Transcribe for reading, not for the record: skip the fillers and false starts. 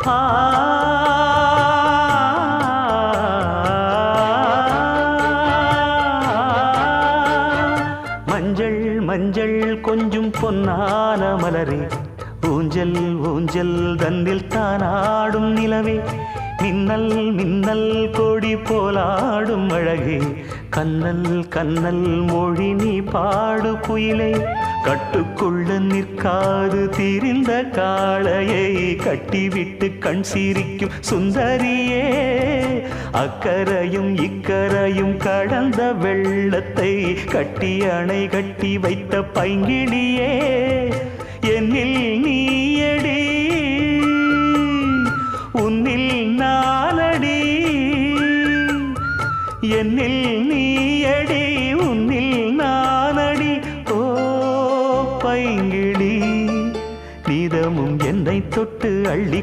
ஆ மஞ்சள் மஞ்சள் கொஞ்சம் பொன்னான மலரே, ஊஞ்சல் ஊஞ்சல் தன்னில் தானாடும் நிலவே, மின்னல் மின்னல் கொடி போலாடும் அழகே, கண்ணல் கண்ணல் மொழி நீ பாடு குயிலே, கட்டுக்குள்ள நிற்காது திரிந்த காளையை கட்டிவிட்டு கண் சிரிக்கும் சுந்தரியே, அக்கரையும் இக்கரையும் கடந்த வெள்ளத்தை கட்டி அணை கட்டி வைத்த பைங்கிளியே, என்னில் நீயடி உன்னில் நானடி, என்னில் நீயடி உன்னில் நானடி. ஓ பைங்கிளி, நீதமும் என்னை தொட்டு அள்ளி